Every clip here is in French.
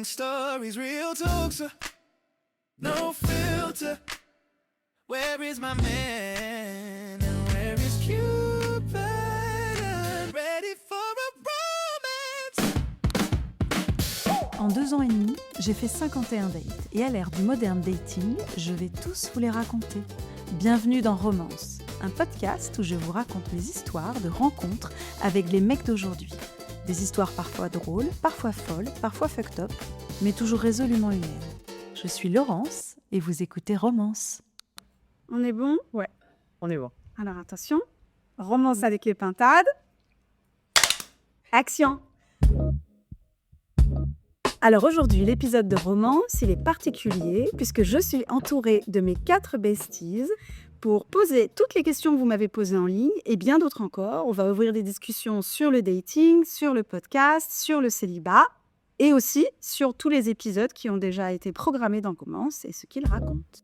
Telling stories, real talks, no filter. Where is my man? And where is Cupid? I'm ready for a romance. En 2 ans et demi, j'ai fait 51 dates. Et à l'ère du modern dating, je vais tous vous les raconter. Bienvenue dans Romance, un podcast où je vous raconte les histoires de rencontres avec les mecs d'aujourd'hui. Des histoires parfois drôles, parfois folles, parfois fucked up, mais toujours résolument humaines. Je suis Laurence et vous écoutez Romance. On est bon? Ouais, on est bon. Alors attention, romance avec les pintades. Action! Alors aujourd'hui, l'épisode de romance, il est particulier puisque je suis entourée de mes 4 besties pour poser toutes les questions que vous m'avez posées en ligne et bien d'autres encore. On va ouvrir des discussions sur le dating, sur le podcast, sur le célibat et aussi sur tous les épisodes qui ont déjà été programmés dans Romance et ce qu'ils racontent.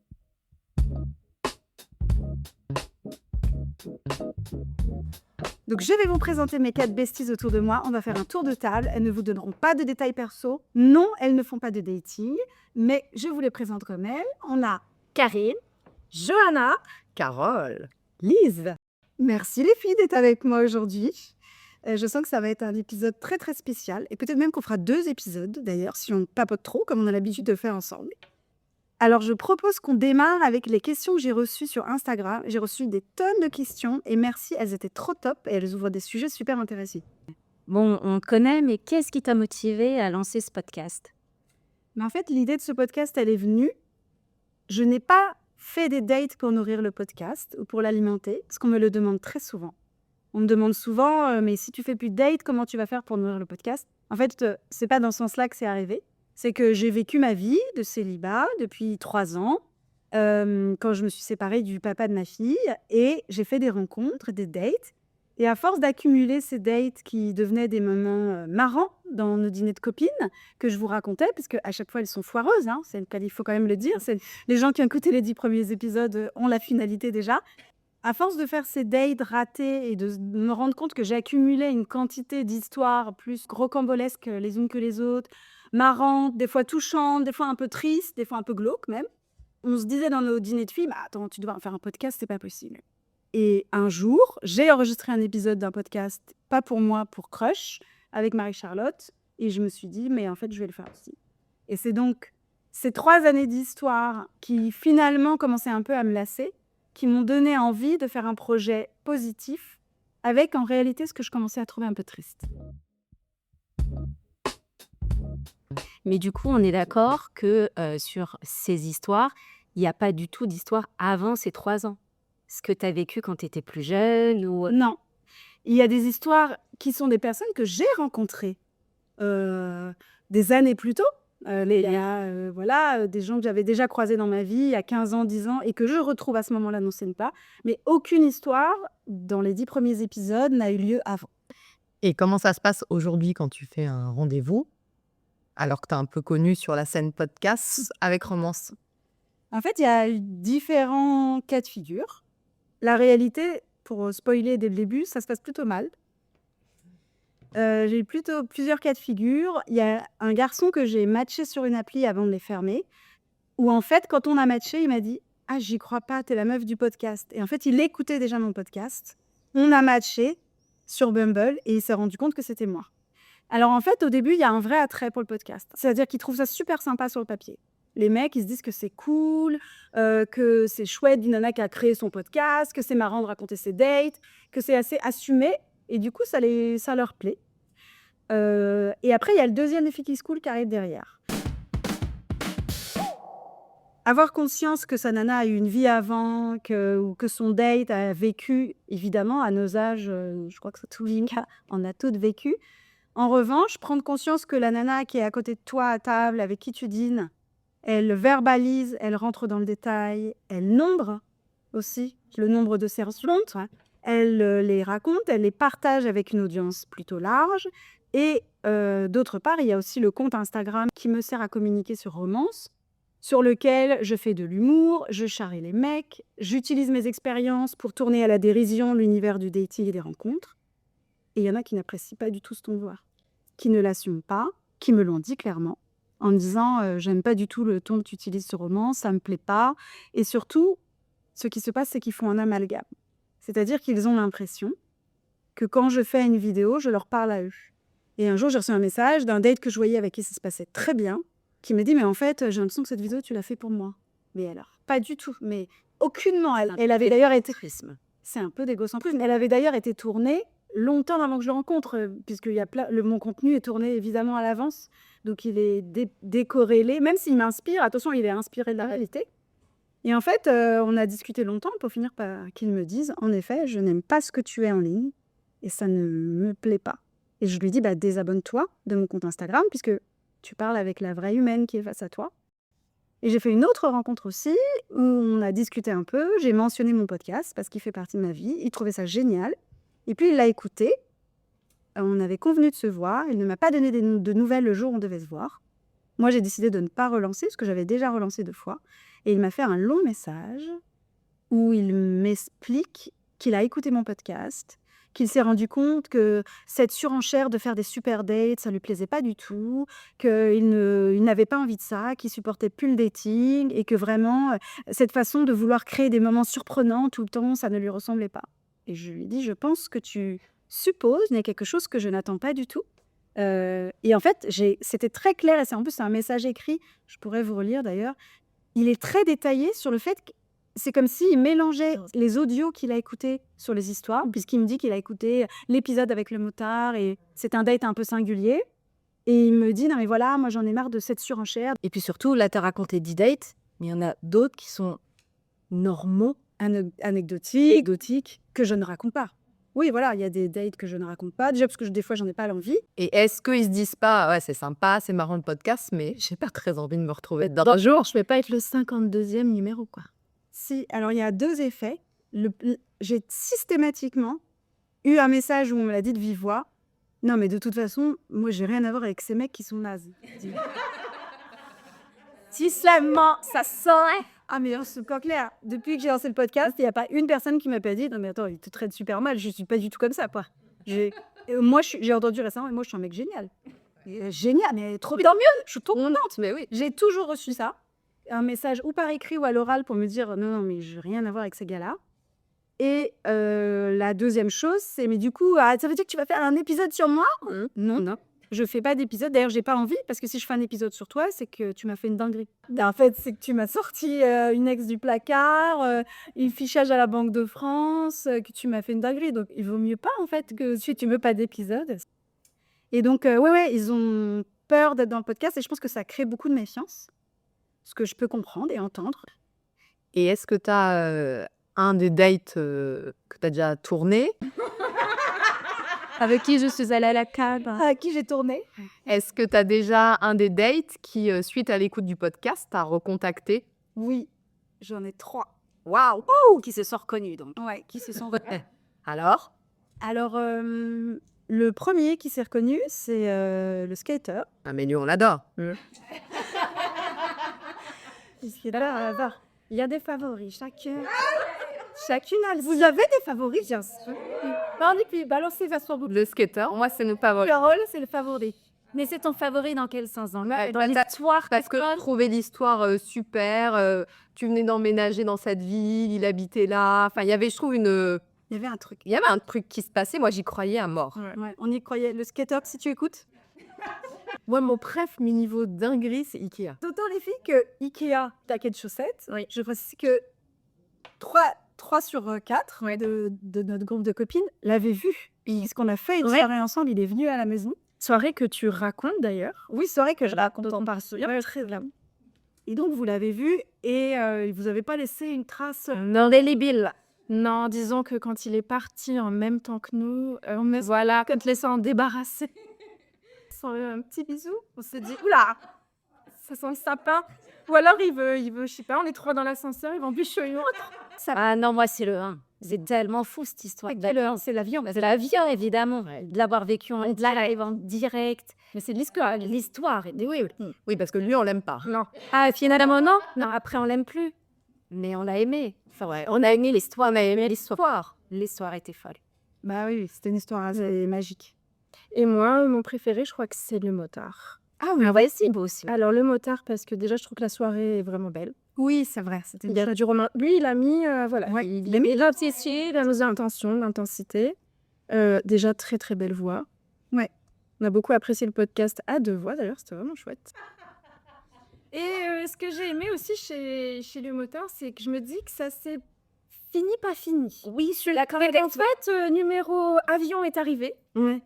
Donc je vais vous présenter mes 4 besties autour de moi. On va faire un tour de table. Elles ne vous donneront pas de détails perso. Non, elles ne font pas de dating, mais je vous les présente comme elles. On a Karine, Johanna, Carole. Lise. Merci les filles d'être avec moi aujourd'hui. Je sens que ça va être un épisode très très spécial et peut-être même qu'on fera 2 épisodes d'ailleurs si on papote trop comme on a l'habitude de faire ensemble. Alors, je propose qu'on démarre avec les questions que j'ai reçues sur Instagram. J'ai reçu des tonnes de questions et merci, elles étaient trop top et elles ouvrent des sujets super intéressants. Bon, on te connaît, mais qu'est-ce qui t'a motivé à lancer ce podcast? Mais en fait, l'idée de ce podcast, elle est venue. Je n'ai pas fait des dates pour nourrir le podcast ou pour l'alimenter, parce qu'on me le demande très souvent. On me demande souvent, mais si tu fais plus de dates, comment tu vas faire pour nourrir le podcast? En fait, c'est pas dans ce sens-là que c'est arrivé. C'est que j'ai vécu ma vie de célibat depuis 3 ans, quand je me suis séparée du papa de ma fille et j'ai fait des rencontres, des dates et à force d'accumuler ces dates qui devenaient des moments, marrants dans nos dîners de copines que je vous racontais parce qu'à chaque fois elles sont foireuses, hein, il faut quand même le dire, les gens qui ont écouté les 10 premiers épisodes, ont la finalité déjà. À force de faire ces dates ratées et de me rendre compte que j'ai accumulé une quantité d'histoires plus rocambolesques les unes que les autres, marrantes, des fois touchantes, des fois un peu tristes, des fois un peu glauques même. On se disait dans nos dîners de filles, bah attends, tu dois en faire un podcast, c'est pas possible. Et un jour, j'ai enregistré un épisode d'un podcast, pas pour moi, pour Crush, avec Marie-Charlotte, et je me suis dit, mais en fait, je vais le faire aussi. Et c'est donc ces 3 années d'histoire qui finalement commençaient un peu à me lasser, qui m'ont donné envie de faire un projet positif, avec en réalité ce que je commençais à trouver un peu triste. Mais du coup, on est d'accord que sur ces histoires, il n'y a pas du tout d'histoire avant ces 3 ans. Ce que tu as vécu quand tu étais plus jeune ou... Non, il y a des histoires qui sont des personnes que j'ai rencontrées des années plus tôt. Il y a des gens que j'avais déjà croisés dans ma vie il y a 15 ans, 10 ans et que je retrouve à ce moment-là, non, ce n'est pas. Mais aucune histoire dans les 10 premiers épisodes n'a eu lieu avant. Et comment ça se passe aujourd'hui quand tu fais un rendez-vous, alors que tu es un peu connu sur la scène podcast avec Romance? En fait, il y a eu différents cas de figure. La réalité, pour spoiler dès le début, ça se passe plutôt mal. J'ai eu plutôt plusieurs cas de figure. Il y a un garçon que j'ai matché sur une appli avant de les fermer, où en fait, quand on a matché, il m'a dit: «Ah, j'y crois pas, t'es la meuf du podcast» et en fait, il écoutait déjà mon podcast. On a matché sur Bumble et il s'est rendu compte que c'était moi. Alors en fait, au début, il y a un vrai attrait pour le podcast. C'est-à-dire qu'il trouve ça super sympa sur le papier. Les mecs, ils se disent que c'est cool, que c'est chouette d'une nana qui a créé son podcast, que c'est marrant de raconter ses dates, que c'est assez assumé et du coup, ça leur plaît. Et après, il y a le deuxième effet qui se coule qui arrive derrière. Avoir conscience que sa nana a eu une vie avant, ou que son date a vécu, évidemment, à nos âges, je crois que tous les gars en a toutes vécu. En revanche, prendre conscience que la nana qui est à côté de toi à table, avec qui tu dînes, elle verbalise, elle rentre dans le détail, elle nombre aussi le nombre de ses rencontres, hein. Elle les raconte, elle les partage avec une audience plutôt large. Et d'autre part, il y a aussi le compte Instagram qui me sert à communiquer sur Romance, sur lequel je fais de l'humour, je charrie les mecs, j'utilise mes expériences pour tourner à la dérision l'univers du dating et des rencontres. Et il y en a qui n'apprécient pas du tout ce ton de voix, qui ne l'assument pas, qui me l'ont dit clairement. en me disant j'aime pas du tout le ton que tu utilises sur Romance, ça me plaît pas. Et surtout, ce qui se passe, c'est qu'ils font un amalgame. C'est-à-dire qu'ils ont l'impression que quand je fais une vidéo, je leur parle à eux. Et un jour, j'ai reçu un message d'un date que je voyais avec qui ça se passait très bien, qui me dit mais en fait, j'ai l'impression que cette vidéo, tu l'as fait pour moi. Mais alors, pas du tout, mais aucunement. Elle avait d'ailleurs été... C'est un peu d'égocentrisme. Elle avait d'ailleurs été tournée longtemps avant que je le rencontre, puisque mon contenu est tourné évidemment à l'avance, donc il est décorrélé. Même s'il m'inspire, attention, il est inspiré de la réalité. Et en fait, on a discuté longtemps pour finir par qu'il me dise, en effet, je n'aime pas ce que tu es en ligne et ça ne me plaît pas. Et je lui dis, désabonne-toi de mon compte Instagram, puisque tu parles avec la vraie humaine qui est face à toi. Et j'ai fait une autre rencontre aussi, où on a discuté un peu. J'ai mentionné mon podcast, parce qu'il fait partie de ma vie. Il trouvait ça génial. Et puis, il l'a écouté. On avait convenu de se voir. Il ne m'a pas donné de nouvelles le jour où on devait se voir. Moi, j'ai décidé de ne pas relancer, parce que j'avais déjà relancé 2 fois. Et il m'a fait un long message, où il m'explique qu'il a écouté mon podcast, qu'il s'est rendu compte que cette surenchère de faire des super dates, ça lui plaisait pas du tout, qu'il n'avait pas envie de ça, qu'il supportait plus le dating et que vraiment, cette façon de vouloir créer des moments surprenants tout le temps, ça ne lui ressemblait pas. Et je lui ai dit, je pense que tu supposes, il y a quelque chose que je n'attends pas du tout. Et en fait, c'était très clair, et en plus c'est un message écrit, je pourrais vous relire d'ailleurs. Il est très détaillé sur le fait que c'est comme s'il mélangeait les audios qu'il a écoutés sur les histoires, puisqu'il me dit qu'il a écouté l'épisode avec le motard et c'est un date un peu singulier. Et il me dit, non mais voilà, moi j'en ai marre de cette surenchère. Et puis surtout, là, tu as raconté 10 dates, mais il y en a d'autres qui sont normaux. Anecdotiques, que je ne raconte pas. Oui, voilà, il y a des dates que je ne raconte pas, déjà parce que des fois j'en ai pas l'envie. Et est-ce qu'ils se disent pas, ouais, c'est sympa, c'est marrant le podcast, mais j'ai pas très envie de me retrouver dans un jour. Je vais pas être le 52e numéro, quoi. Si, alors il y a 2 effets. J'ai systématiquement eu un message où on me l'a dit de vive voix. Non, mais de toute façon, moi, j'ai rien à voir avec ces mecs qui sont nazes. Si seulement ça saurait. Ah, mais c'est pas clair. Depuis que j'ai lancé le podcast, il n'y a pas une personne qui m'a pas dit non, mais attends, il te traite super mal. Je suis pas du tout comme ça, quoi. Moi, j'ai entendu récemment, et moi, je suis un mec génial. Génial, mais trop bien. Tant mieux, je suis trop contente. Mais oui. J'ai toujours reçu ça. Un message ou par écrit ou à l'oral pour me dire non, mais je n'ai rien à voir avec ces gars-là. Et la deuxième chose, c'est mais du coup, ça veut dire que tu vas faire un épisode sur moi? Non. Je fais pas d'épisode. D'ailleurs, j'ai pas envie parce que si je fais un épisode sur toi, c'est que tu m'as fait une dinguerie. En fait, c'est que tu m'as sorti une ex du placard, un fichage à la Banque de France, que tu m'as fait une dinguerie. Donc, il vaut mieux pas en fait que si tu veux pas d'épisode. Et donc, ouais, ils ont peur d'être dans le podcast et je pense que ça crée beaucoup de méfiance, ce que je peux comprendre et entendre. Et est-ce que tu as un des dates que tu as déjà tourné? Avec qui je suis allée à la cave. À qui j'ai tourné? Est-ce que tu as déjà un des dates qui, suite à l'écoute du podcast, t'a recontacté? Oui, j'en ai 3. Waouh! Qui se sont reconnus, donc. Ouais, qui se sont... Alors? Alors, le premier qui s'est reconnu, c'est le skater. Ah, mais lui, on l'adore. Il y a des favoris, chacune a... Vous avez des favoris, bien sûr. Et puis balancez vers son bout. Le skater, moi, c'est nos favoris. Carole, c'est le favori. Mais c'est ton favori dans quel sens? Dans Bah, l'histoire? Parce que je trouvais l'histoire super. Tu venais d'emménager dans cette ville, il habitait là. Enfin, il y avait, je trouve, Il y avait un truc. il y avait un truc qui se passait. Moi, j'y croyais à mort. Ouais, on y croyait. Le skater, si tu écoutes. Moi, mon préf, mes niveaux dinguerie, c'est Ikea. D'autant les filles que Ikea, taquet de chaussettes, Oui. je précise que 3 sur 4 de notre groupe de copines l'avaient vu. Et ce qu'on a fait une soirée ensemble, il est venu à la maison. Soirée que tu racontes d'ailleurs. Oui, soirée que je raconte en par très bien. Et donc, vous l'avez vu et vous n'avez pas laissé une trace. Indélébile. Non, disons que quand il est parti en même temps que nous, voilà, quand les s'en débarrasser. Sans un petit bisou, on s'est dit, oula, ça sent le sapin. Ou alors il veut, je sais pas, on est 3 dans l'ascenseur, ils vont bûcher une autre. Ah non, moi, c'est le 1. C'est tellement fou, cette histoire. C'est le 1, c'est l'avion. C'est l'avion, évidemment. De l'avoir vécu en live, en direct. Mais c'est de l'histoire. L'histoire. Oui. Oui, parce que lui, on l'aime pas. Non. Ah, finalement, non. Non, après, on l'aime plus. Mais on l'a aimé. Enfin, ouais, on a aimé l'histoire, on a aimé l'histoire. L'histoire était folle. Bah oui, c'était une histoire assez magique. Et moi, mon préféré, je crois que c'est le motard. Ah oui. Ah ouais, c'est beau aussi. Alors le motard, parce que déjà je trouve que la soirée est vraiment belle. Oui, c'est vrai. C'était Il y a du roman. Lui, il a mis, voilà, Ouais, il a mis l'obsession, la mise intention, l'intensité. Déjà très très belle voix. Ouais. On a beaucoup apprécié le podcast à 2 voix d'ailleurs, c'était vraiment chouette. Et ce que j'ai aimé aussi chez le motard, c'est que je me dis que ça s'est fini pas fini. Oui, je suis En fait, numéro avion est arrivé. Ouais.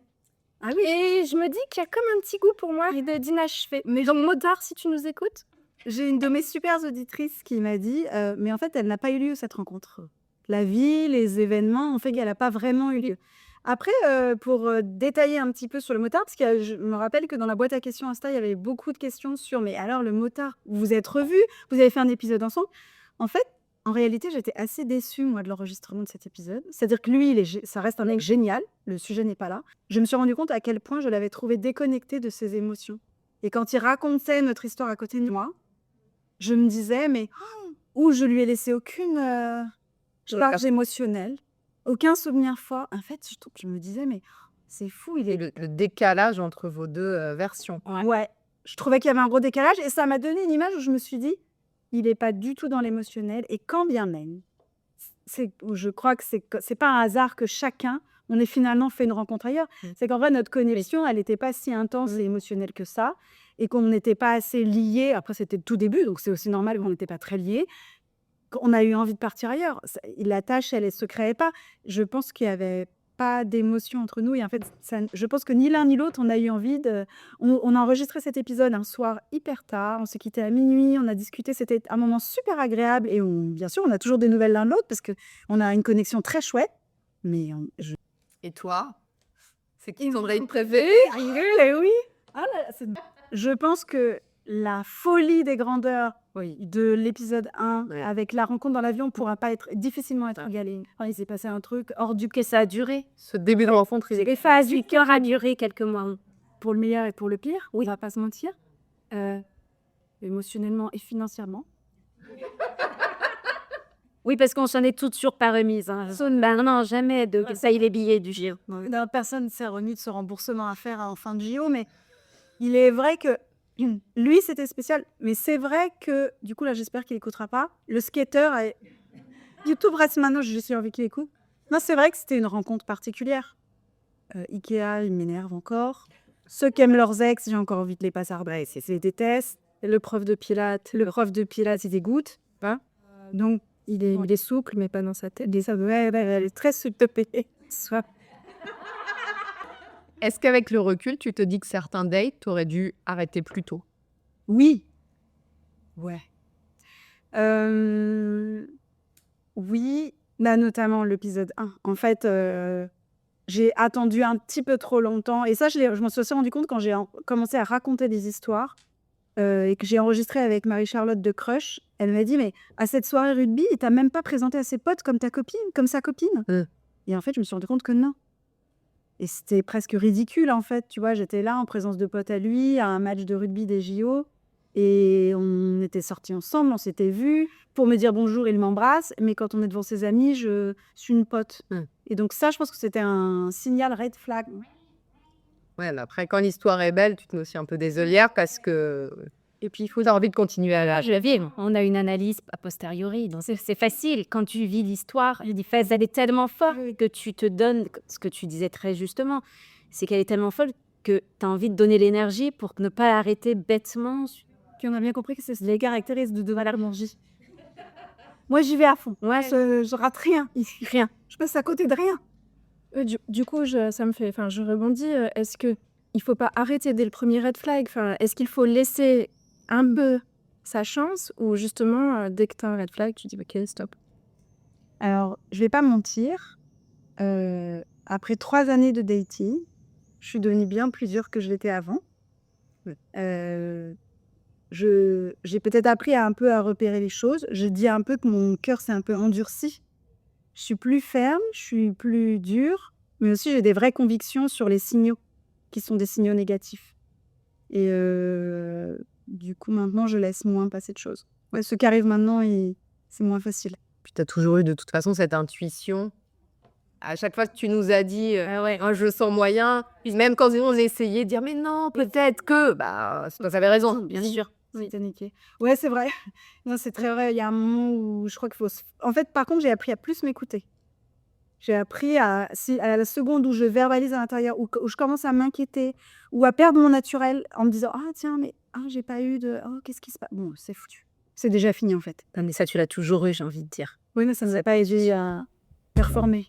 Ah oui. Et je me dis qu'il y a comme un petit goût pour moi d'inachevé. Mais donc motard, si tu nous écoutes. J'ai une de mes super auditrices qui m'a dit, mais en fait, elle n'a pas eu lieu cette rencontre. La vie, les événements ont fait qu'elle n'a pas vraiment eu lieu. Après, pour détailler un petit peu sur le motard, parce que je me rappelle que dans la boîte à questions Insta, il y avait beaucoup de questions sur, mais alors le motard, vous vous êtes revus, vous avez fait un épisode ensemble. En fait, en réalité, j'étais assez déçue, moi, de l'enregistrement de cet épisode. C'est-à-dire que lui, ça reste un mec génial, le sujet n'est pas là. Je me suis rendu compte à quel point je l'avais trouvé déconnecté de ses émotions. Et quand il racontait notre histoire à côté de moi, je me disais, mais où je lui ai laissé aucune charge émotionnelle, aucun souvenir fort. En fait, je me disais, mais c'est fou, il Et est... le décalage entre vos deux versions. Ouais, je trouvais qu'il y avait un gros décalage et ça m'a donné une image où je me suis dit, il n'est pas du tout dans l'émotionnel et quand bien même, je crois que c'est pas un hasard que chacun, on ait finalement fait une rencontre ailleurs. C'est qu'en vrai, notre connexion, elle n'était pas si intense et émotionnelle que ça et qu'on n'était pas assez liés. Après, c'était le tout début, donc c'est aussi normal qu'on n'était pas très liés. On a eu envie de partir ailleurs. La tâche, elle ne se créait pas. Je pense qu'il n'y avait pas d'émotion entre nous. Et en fait, je pense que ni l'un ni l'autre, on a eu envie de... On a enregistré cet épisode un soir hyper tard. On s'est quitté à minuit. On a discuté. C'était un moment super agréable. Et bien sûr, on a toujours des nouvelles l'un de l'autre parce qu'on a une connexion très chouette. Mais Et toi, c'est qui ton date préféré? oui. Je pense que la folie des grandeurs de l'épisode 1 avec la rencontre dans l'avion pourra pas difficilement être égalée. Enfin, il s'est passé un truc hors du... Que ça a duré. Ce début de rencontre, il est... Les phases du cœur a duré quelques mois. Pour le meilleur et pour le pire, Oui. on va pas se mentir. Émotionnellement et financièrement. Oui, parce qu'on s'en est toutes sûres par remise. Hein. Non, jamais de ça y les billets du giro. Personne ne s'est remis de ce remboursement à faire en fin de JO, mais il est vrai que lui, c'était spécial. Mais c'est vrai que, du coup, là, j'espère qu'il écoutera pas. Le skater, YouTube reste maintenant, j'ai juste envie qu'il écoute. Non, c'est vrai que c'était une rencontre particulière. Ikea, il m'énerve encore. Ceux qui aiment leurs ex, j'ai encore envie de les passer à redresser. C'est des tests. Le prof de Pilates, il dégoûte. Pas. Donc, Il est souple, mais pas dans sa tête. elle est très subtopée. Soit. Est-ce qu'avec le recul, tu te dis que certains dates, tu aurais dû arrêter plus tôt? Oui. Ouais. Oui, là, notamment l'épisode 1. En fait, j'ai attendu un petit peu trop longtemps. Et ça, je m'en suis aussi rendu compte quand j'ai commencé à raconter des histoires et que j'ai enregistré avec Marie-Charlotte de Crush. Elle m'a dit, mais à cette soirée rugby, il t'a même pas présenté à ses potes comme sa copine. Et en fait, je me suis rendu compte que non. Et c'était presque ridicule, en fait. Tu vois, j'étais là en présence de potes à lui, à un match de rugby des JO. Et on était sortis ensemble, on s'était vus. Pour me dire bonjour, il m'embrasse. Mais quand on est devant ses amis, je suis une pote. Et donc ça, je pense que c'était un signal red flag. Ouais, mais après, quand l'histoire est belle, tu te mets aussi un peu des œillères parce que... Et puis, il faut avoir envie de continuer à la... Je le vis, on a une analyse a posteriori, donc c'est facile. Quand tu vis l'histoire, elle est tellement forte que tu te donnes, ce que tu disais très justement, c'est qu'elle est tellement folle que tu as envie de donner l'énergie pour ne pas l'arrêter bêtement. Puis on a bien compris que c'est les caractéristiques de l'énergie. Moi, j'y vais à fond. Ouais. Je rate rien. Rien. Je passe à côté de rien. Du coup, je rebondis. Est-ce que il faut pas arrêter dès le premier red flag? Est-ce qu'il faut laisser un peu sa chance ou justement, dès que tu as un red flag, tu dis ok, stop? Alors, je vais pas mentir. Après 3 années de dating, je suis devenue bien plus dure que je l'étais avant. J'ai peut-être appris un peu à repérer les choses. Je dis un peu que mon cœur s'est un peu endurci. Je suis plus ferme, je suis plus dure, mais aussi j'ai des vraies convictions sur les signaux qui sont des signaux négatifs. Et du coup, maintenant, je laisse moins passer de choses. Ouais, ce qui arrive maintenant, c'est moins facile. Puis tu as toujours eu de toute façon cette intuition À chaque fois que tu nous as dit Ah ouais. «Oh, je sens moyen», même quand on essayait de dire «Mais non, peut-être que», c'est parce que tu raison. Bien sûr. Oui. Niqué. Ouais, c'est vrai. Non, c'est très vrai. Il y a un moment où je crois qu'il faut en fait, par contre, j'ai appris à plus m'écouter. J'ai appris à la seconde où je verbalise à l'intérieur, où je commence à m'inquiéter ou à perdre mon naturel en me disant: «Ah tiens, mais j'ai pas eu de oh qu'est-ce qui se passe?» Bon, c'est foutu. C'est déjà fini, en fait. Non, mais ça, tu l'as toujours eu, j'ai envie de dire. Oui, mais ça nous a pas aidé à performer.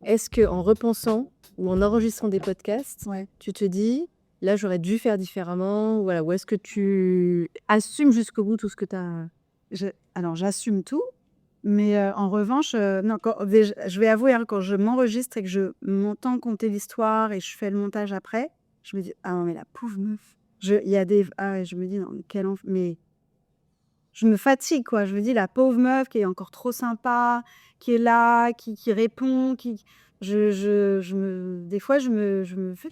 Est-ce qu'en repensant ou en enregistrant des podcasts, Ouais. tu te dis: «Là, j'aurais dû faire différemment», voilà, ou est-ce que tu assumes jusqu'au bout tout ce que tu as Alors j'assume tout, mais en revanche, non, je vais avouer, hein, quand je m'enregistre et que je m'entends conter l'histoire et je fais le montage après, je me dis: «Ah non, mais la pauvre meuf». Il y a des ouais, je me dis: «Non, mais quel mais je me fatigue, quoi. Je me dis: «La pauvre meuf qui est encore trop sympa, qui est là, qui répond, qui» des fois, je me fais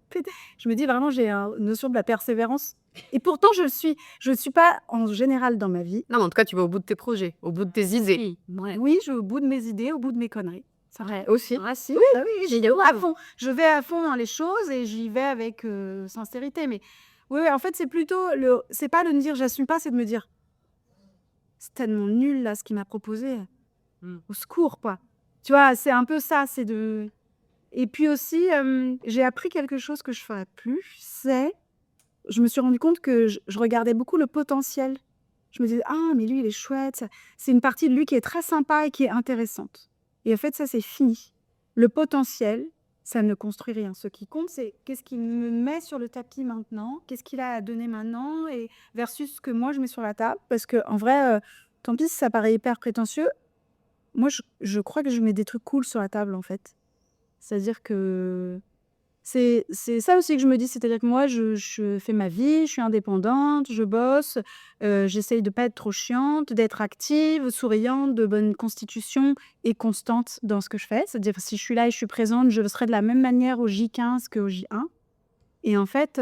péter. Je me dis vraiment, j'ai une notion de la persévérance et pourtant je le suis pas en général dans ma vie. Non, mais en tout cas, tu vas au bout de tes projets, au bout de tes idées. Oui, ouais. Oui, je vais au bout de mes idées, au bout de mes conneries. Ça Ouais. Aussi. Ah, si. oui, j'y vais à fond. Je vais à fond dans les choses et j'y vais avec sincérité. Mais oui, en fait, c'est plutôt c'est pas de me dire j'assume pas, c'est de me dire c'est tellement nul là ce qu'il m'a proposé. Au secours, quoi. Tu vois, c'est un peu ça, c'est de. Et puis aussi, j'ai appris quelque chose que je ferais plus, je me suis rendu compte que je regardais beaucoup le potentiel. Je me disais: «Ah mais lui il est chouette, c'est une partie de lui qui est très sympa et qui est intéressante» et en fait ça c'est fini. Le potentiel, ça ne construit rien. Ce qui compte, c'est qu'est-ce qu'il me met sur le tapis maintenant? Qu'est-ce qu'il a à donner maintenant et versus ce que moi je mets sur la table? Parce qu'en vrai, tant pis si ça paraît hyper prétentieux, moi je crois que je mets des trucs cool sur la table en fait. C'est-à-dire que c'est ça aussi que je me dis, c'est-à-dire que moi, je fais ma vie, je suis indépendante, je bosse, j'essaye de pas être trop chiante, d'être active, souriante, de bonne constitution et constante dans ce que je fais. C'est-à-dire si je suis là et je suis présente, je serai de la même manière au J15 qu'au J1 et en fait,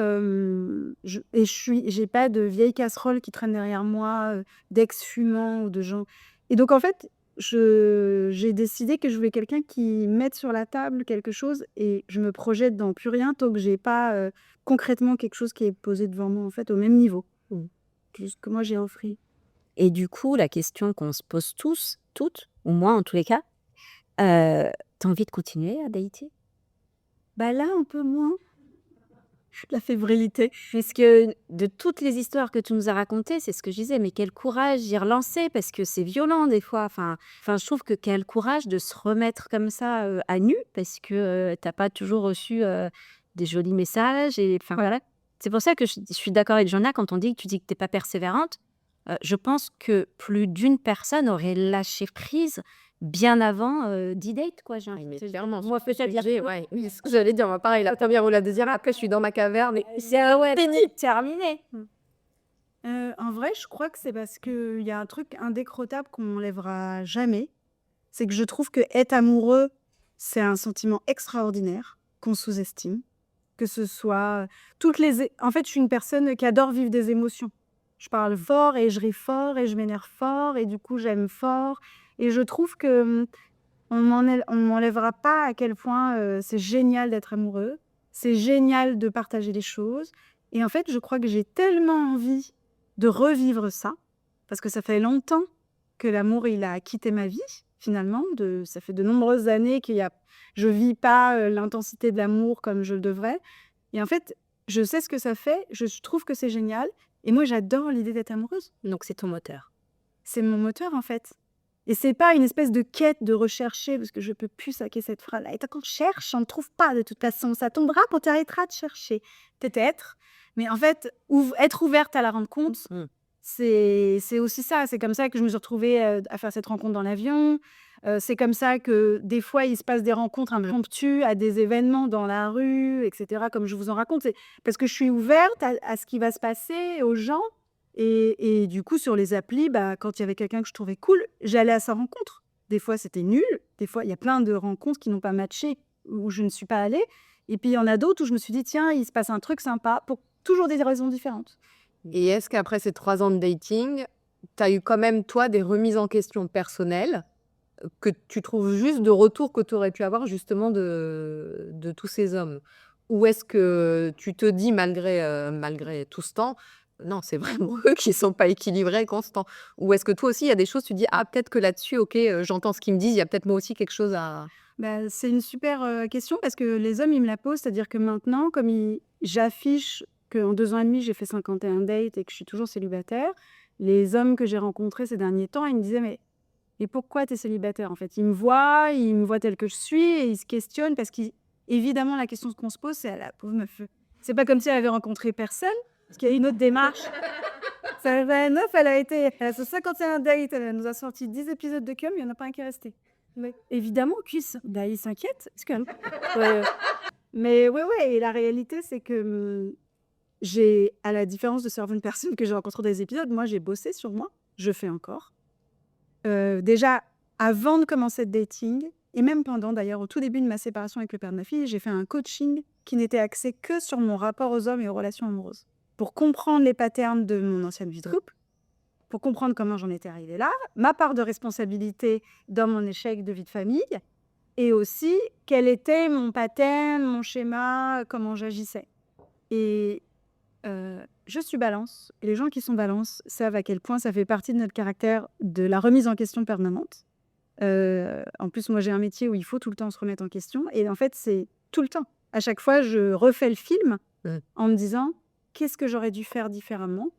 j'ai pas de vieilles casseroles qui traînent derrière moi, d'ex-fumants ou de gens et donc en fait, j'ai décidé que je voulais quelqu'un qui mette sur la table quelque chose et je me projette dans plus rien tant que j'ai pas, concrètement quelque chose qui est posé devant moi, en fait, au même niveau que ce que moi j'ai offert. Et du coup, la question qu'on se pose tous, toutes, ou moi en tous les cas, tu envie de continuer à dater? Bah, là, un peu moins. La fébrilité. Parce que de toutes les histoires que tu nous as racontées, c'est ce que je disais, mais quel courage d'y relancer parce que c'est violent des fois. Enfin, je trouve que quel courage de se remettre comme ça, à nu parce que, tu pas toujours reçu, des jolis messages et enfin voilà. C'est pour ça que je suis d'accord avec Joanna quand on dit que tu dis que tu es pas persévérante. Je pense que plus d'une personne aurait lâché prise bien avant, d'e-date quoi, j'ai envie de te dire. Clairement. Moi, peut-être Ouais, oui, c'est ce que j'allais dire. Moi, pareil, la première ou la deuxième, après, je suis dans ma caverne et c'est ouais, terminé. En vrai, je crois que c'est parce qu'il y a un truc indécrottable qu'on m'enlèvera jamais. C'est que je trouve que être amoureux, c'est un sentiment extraordinaire qu'on sous-estime. Que ce soit en fait, je suis une personne qui adore vivre des émotions. Je parle fort et je ris fort et je m'énerve fort et du coup, j'aime fort et je trouve que, on m'enlèvera pas à quel point, c'est génial d'être amoureux. C'est génial de partager les choses et en fait, je crois que j'ai tellement envie de revivre ça parce que ça fait longtemps que l'amour, il a quitté ma vie finalement. Ça fait de nombreuses années je vis pas, l'intensité de l'amour comme je le devrais et en fait, je sais ce que ça fait, je trouve que c'est génial et moi j'adore l'idée d'être amoureuse. Donc c'est ton moteur. C'est mon moteur en fait et c'est pas une espèce de quête de rechercher parce que je peux plus saquer cette phrase-là et tant qu'on cherche, on ne trouve pas de toute façon, ça tombera quand tu arrêteras de chercher. Peut-être, mais en fait, être ouverte à la rencontre, c'est aussi ça. C'est comme ça que je me suis retrouvée, à faire cette rencontre dans l'avion. C'est comme ça que des fois, il se passe des rencontres impromptues à des événements dans la rue et cetera, comme je vous en raconte. C'est parce que je suis ouverte à ce qui va se passer, aux gens et du coup, sur les applis, quand il y avait quelqu'un que je trouvais cool, j'allais à sa rencontre. Des fois, c'était nul. Des fois, il y a plein de rencontres qui n'ont pas matché, où je ne suis pas allée et puis il y en a d'autres où je me suis dit: «Tiens, il se passe un truc sympa», pour toujours des raisons différentes. est-ce qu'après ces 3 ans de dating, tu as eu quand même, toi, des remises en question personnelles que tu trouves juste de retour que tu aurais pu avoir justement de tous ces hommes? Ou est-ce que tu te dis malgré tout ce temps: «Non, c'est vraiment eux qui sont pas équilibrés, constants»? Ou est-ce que toi aussi, il y a des choses, tu dis: «Ah peut-être que là-dessus, OK, j'entends ce qu'ils me disent, il y a peut-être moi aussi quelque chose à». Bah, c'est une super, question parce que les hommes, ils me la posent. C'est-à-dire que maintenant, comme j'affiche qu'en 2 ans et demi, j'ai fait 51 dates et que je suis toujours célibataire, les hommes que j'ai rencontrés ces derniers temps, ils me disaient: «Mais pourquoi tu es célibataire?» en fait. Ils me voient telle que je suis et ils se questionnent parce qu'évidemment, la question qu'on se pose, c'est: «Ah la pauvre meuf, c'est pas comme si elle avait rencontré personne», parce qu'il y a une autre démarche. La meuf, elle a fait 51 dates, elle nous a sorti 10 épisodes de cum, il y en a pas un qui est resté. Mais évidemment, cuisse. Bah, il s'inquiète, c'est quand même. Ouais, mais ouais, et la réalité, c'est que j'ai, à la différence de certaines personnes que j'ai rencontrées dans des épisodes, moi, j'ai bossé sur moi, je fais encore. Déjà, avant de commencer le dating, et même pendant d'ailleurs, au tout début de ma séparation avec le père de ma fille, j'ai fait un coaching qui n'était axé que sur mon rapport aux hommes et aux relations amoureuses. Pour comprendre les patterns de mon ancienne vie de couple, pour comprendre comment j'en étais arrivée là, ma part de responsabilité dans mon échec de vie de famille, et aussi quel était mon pattern, mon schéma, comment j'agissais. Et je suis balance, et les gens qui sont balance savent à quel point ça fait partie de notre caractère, de la remise en question permanente. En plus, moi, j'ai un métier où il faut tout le temps se remettre en question, et en fait, c'est tout le temps. À chaque fois, je refais le film en me disant « Qu'est-ce que j'aurais dû faire différemment ?»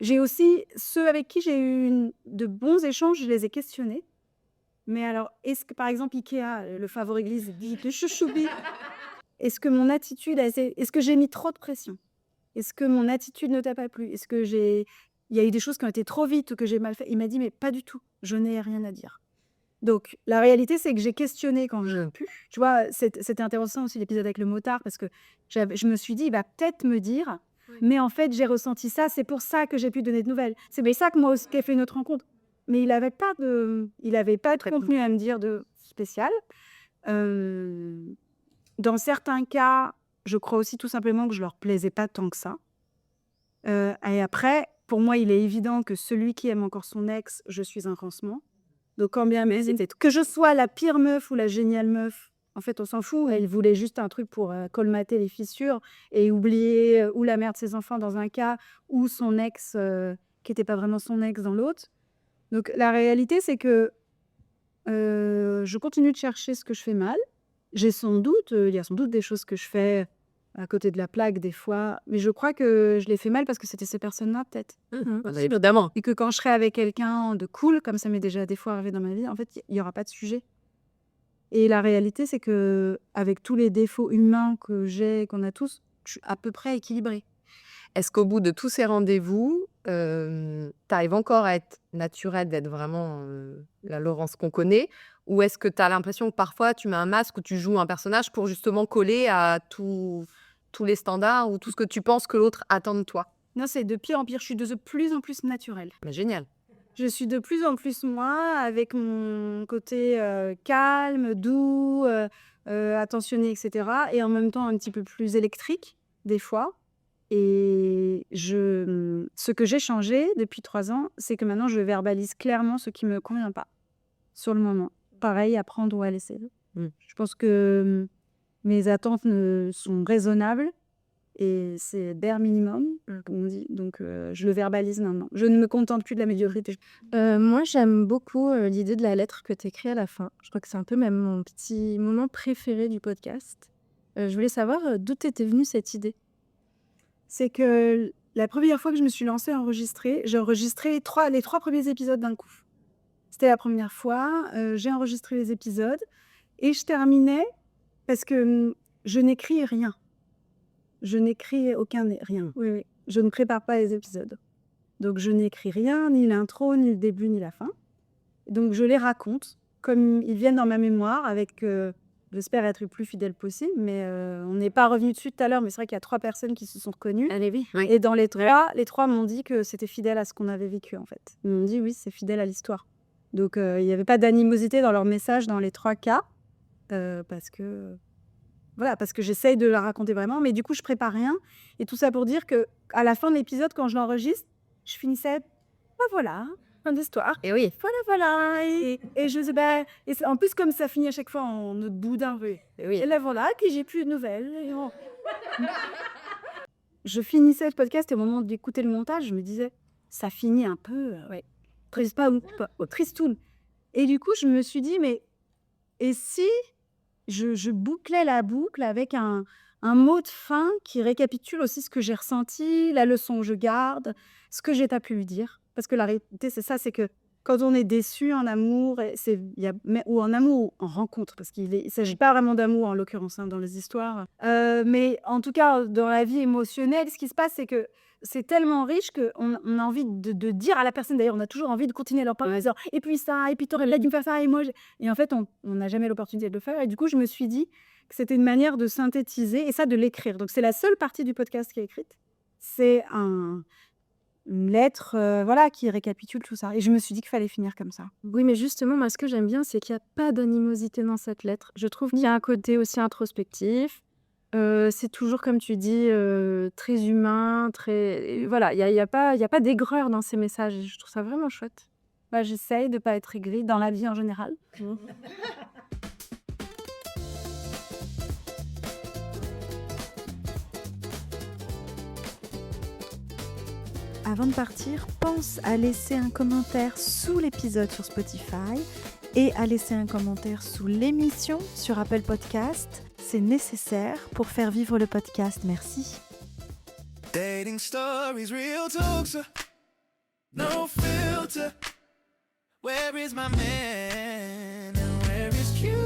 J'ai aussi ceux avec qui j'ai eu de bons échanges, je les ai questionnés. Mais alors, est-ce que, par exemple, Ikea, le favori-glisse dit le chouchoubi, est-ce que mon attitude, est-ce que j'ai mis trop de pression? Est-ce que mon attitude ne t'a pas plu? Est-ce que il y a eu des choses qui ont été trop vite ou que j'ai mal fait? Il m'a dit, mais pas du tout, je n'ai rien à dire. Donc, la réalité, c'est que j'ai questionné quand j'ai pu. Tu vois, c'était intéressant aussi l'épisode avec le motard parce que je me suis dit, il va peut-être me dire, mais en fait, j'ai ressenti ça, c'est pour ça que j'ai pu donner de nouvelles. C'est pour ça que moi aussi, qui ai fait notre rencontre. Mais il n'avait pas de contenu à me dire de spécial. Dans certains cas, je crois aussi tout simplement que je leur plaisais pas tant que ça. Et après, pour moi, il est évident que celui qui aime encore son ex, je suis un pansement. Donc, quand bien même, que je sois la pire meuf ou la géniale meuf, en fait, on s'en fout. Elle voulait juste un truc pour colmater les fissures et oublier ou la mère de ses enfants dans un cas, ou son ex qui n'était pas vraiment son ex dans l'autre. Donc, la réalité, c'est que je continue de chercher ce que je fais mal. Il y a sans doute des choses que je fais à côté de la plaque des fois, mais je crois que je les fais mal parce que c'était ces personnes-là, peut-être. Évidemment. Et que quand je serai avec quelqu'un de cool, comme ça m'est déjà des fois arrivé dans ma vie, en fait, il n'y aura pas de sujet. Et la réalité, c'est que avec tous les défauts humains que j'ai, qu'on a tous, je suis à peu près équilibrée. Est-ce qu'au bout de tous ces rendez-vous, tu arrives encore à être naturelle, d'être vraiment la Laurence qu'on connaît? Ou est-ce que tu as l'impression que parfois tu mets un masque ou tu joues un personnage pour justement coller à tous les standards ou tout ce que tu penses que l'autre attend de toi? Non, c'est de pire en pire. Je suis de plus en plus naturelle. Bah, génial. Je suis de plus en plus moi, avec mon côté calme, doux, attentionné, etc. Et en même temps un petit peu plus électrique, des fois. Et ce que j'ai changé depuis 3 ans, c'est que maintenant je verbalise clairement ce qui me convient pas, sur le moment. Pareil, à prendre ou à laisser. Je pense que mes attentes sont raisonnables et c'est bare minimum, comme on dit. Donc, je le verbalise maintenant. Je ne me contente plus de la médiocrité. Moi, j'aime beaucoup l'idée de la lettre que tu écris à la fin. Je crois que c'est un peu même mon petit moment préféré du podcast. Je voulais savoir d'où t'était venue cette idée. C'est que la première fois que je me suis lancée à enregistrer, j'ai enregistré les 3 premiers épisodes d'un coup. C'était la première fois, j'ai enregistré les épisodes et je terminais parce que je n'écris rien. Je n'écris rien. Oui. Je ne prépare pas les épisodes. Donc je n'écris rien, ni l'intro, ni le début, ni la fin. Donc je les raconte comme ils viennent dans ma mémoire avec... j'espère être le plus fidèle possible, mais on n'est pas revenu dessus tout à l'heure, mais c'est vrai qu'il y a 3 personnes qui se sont reconnues. Allez, oui. Et dans les 3 m'ont dit que c'était fidèle à ce qu'on avait vécu, en fait. Ils m'ont dit, oui, c'est fidèle à l'histoire. Donc, il n'y avait pas d'animosité dans leur message dans les 3 cas, parce que j'essaye de la raconter vraiment, mais du coup, je prépare rien. Et tout ça pour dire qu'à la fin de l'épisode, quand je l'enregistre, je finissais, voilà, fin d'histoire. Et oui. Voilà. Et je sais pas. Et en plus, comme ça finit à chaque fois en notre boudin. Et oui. Et là, voilà, puis j'ai plus de nouvelles. Je finissais le podcast et au moment d'écouter le montage, je me disais, ça finit un peu. Tristoun. Et du coup, je me suis dit, mais et si je bouclais la boucle avec un mot de fin qui récapitule aussi ce que j'ai ressenti, la leçon que je garde, ce que j'ai pas pu lui dire. Parce que la réalité, c'est ça, c'est que quand on est déçu en amour, ou en amour ou en rencontre, parce qu'il ne s'agit pas vraiment d'amour en l'occurrence dans les histoires, mais en tout cas dans la vie émotionnelle, ce qui se passe, c'est que c'est tellement riche qu'on a envie de dire à la personne, d'ailleurs on a toujours envie de continuer leur parler en disant et puis ça, et puis t'aurais dû me faire ça, et en fait on n'a jamais l'opportunité de le faire, et du coup je me suis dit que c'était une manière de synthétiser et ça de l'écrire. Donc c'est la seule partie du podcast qui est écrite, c'est une lettre qui récapitule tout ça, et je me suis dit qu'il fallait finir comme ça. Oui, mais justement, moi, ce que j'aime bien, c'est qu'il n'y a pas d'animosité dans cette lettre. Je trouve qu'il y a un côté aussi introspectif. C'est toujours, comme tu dis, très humain, très... Voilà, il y a pas d'aigreur dans ces messages. Et je trouve ça vraiment chouette. J'essaye de ne pas être aigrie dans la vie en général. Avant de partir, pense à laisser un commentaire sous l'épisode sur Spotify et à laisser un commentaire sous l'émission sur Apple Podcast. C'est nécessaire pour faire vivre le podcast. Merci. Dating stories, real talks, no filter. Where is my man and where is Q?